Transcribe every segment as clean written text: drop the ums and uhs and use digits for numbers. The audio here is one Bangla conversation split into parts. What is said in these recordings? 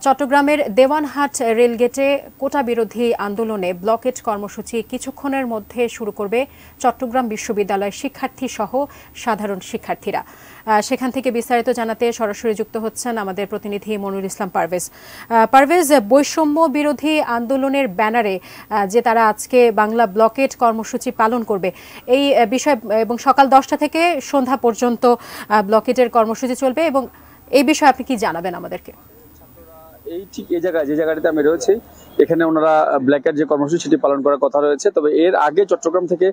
চট্টগ্রামের দেওয়ানহাট রেলগেটে কোটা বিরোধী আন্দোলনে ব্লকেট কর্মসূচি কিছুক্ষণের মধ্যে শুরু করবে চট্টগ্রাম বিশ্ববিদ্যালয়ের শিক্ষার্থী সহ সাধারণ শিক্ষার্থীরা। সেখান থেকে বিস্তারিত জানাতে সরাসরি যুক্ত হচ্ছেন আমাদের প্রতিনিধি মনুল ইসলাম পারভেজ। পারভেজ, বৈষম্য বিরোধী আন্দোলনের ব্যানারে যে তারা আজকে বাংলা ব্লকেট কর্মসূচি পালন করবে, এই বিষয় এবং সকাল 10টা থেকে সন্ধ্যা পর্যন্ত ব্লকেটের কর্মসূচি চলবে, এবং এই বিষয়ে আপনি কি জানাবেন আমাদেরকে? এই ঠিক এই জায়গায় যে জায়গাটিতে আমি রয়েছি, এখানে ওনারা ব্ল্যাকের যে কর্মসূচি সেটি পালন করার কথা রয়েছে। তবে এর আগে চট্টগ্রাম থেকে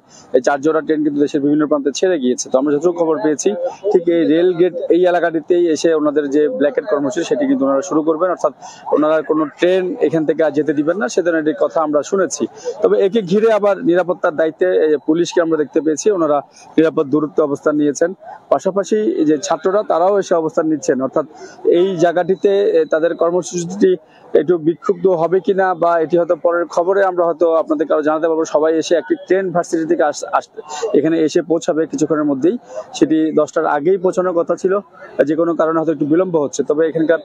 4 জোড়া ট্রেন কিন্তু দেশের বিভিন্ন প্রান্তে ছেড়ে গিয়েছে। তো আমরা যতটুকু খবর পেয়েছি, ঠিক এই রেল গেট এই এলাকাটিতেই এসে ওনাদের যে ব্ল্যাকের কর্মসূচি সেটি কিন্তু ওনারা শুরু করবেন, অর্থাৎ ওনারা কোনো ট্রেন এখান থেকে আর যেতে দিবেন না, সে ধরনের কথা আমরা শুনেছি। তবে একে ঘিরে আবার নিরাপত্তার দায়িত্বে পুলিশকে আমরা দেখতে পেয়েছি, ওনারা নিরাপদ দূরত্ব অবস্থান নিয়েছেন। পাশাপাশি যে ছাত্ররা তারাও এসে অবস্থান নিচ্ছেন, অর্থাৎ এই জায়গাটিতে তাদের কর্মসূচিটি একটু বিক্ষুব্ধ হবে কিনা বা এটি হয়তো পরের খবরে আমরা হয়তো আপনাদেরকে আরো জানাতে পারবো। সবাই এসে একটি ট্রেন ভার্সিটি থেকে এখানে এসে পৌঁছাবে কিছুক্ষণের মধ্যেই। সেটি 10টার আগেই পৌঁছানোর কথা ছিল, যে কোনো কারণে হয়তো একটু বিলম্ব হচ্ছে। তবে এখানকার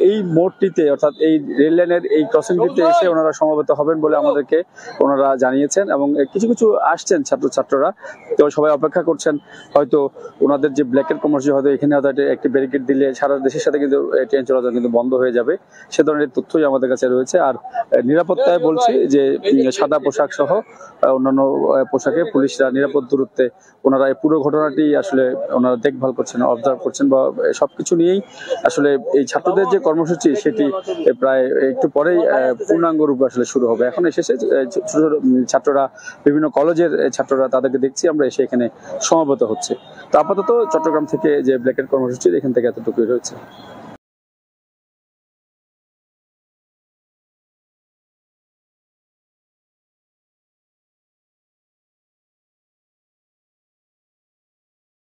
এই মোড়টিতে, অর্থাৎ এই রেল লাইনের এই ক্রসিংটিতে এসে ওনারা সমবেত হবেন বলে আমাদেরকে ওনারা জানিয়েছেন, এবং কিছু কিছু আসছেন ছাত্ররা। তো সবাই অপেক্ষা করছেন, হয়তো ওনাদের যে ব্ল্যাকের কর্মসূচি হয়তো এখানে হয়তো একটি ব্যারিকেড দিলে সারা দেশের সাথে কিন্তু ট্রেন চলাচল কিন্তু বন্ধ হয়ে যাবে, সে ধরনের তথ্যই আমাদের কাছে রয়েছে। আর নিরাপত্তায় বলছি যে সাদা পোশাক সহ অন্যান্য পোশাকে পুলিশরা নিরাপদ দূরত্বে ওনারা এই পুরো ঘটনাটি আসলে ওনারা দেখভাল করছেন, অবজার্ভ করছেন, বা সবকিছু নিয়েই আসলে এই ছাত্রদের যে কর্মসূচি সেটি প্রায় একটু পরেই পূর্ণাঙ্গ রূপে আসলে শুরু হবে। এখন এসেছে ছোট ছোট ছাত্ররা, বিভিন্ন কলেজের ছাত্ররা, তাদেরকে দেখছি আমরা এসে এখানে সমবেত হচ্ছে। তো আপাতত চট্টগ্রাম থেকে যে ব্ল্যাকের কর্মসূচি এখান থেকে এতটুকুই রয়েছে।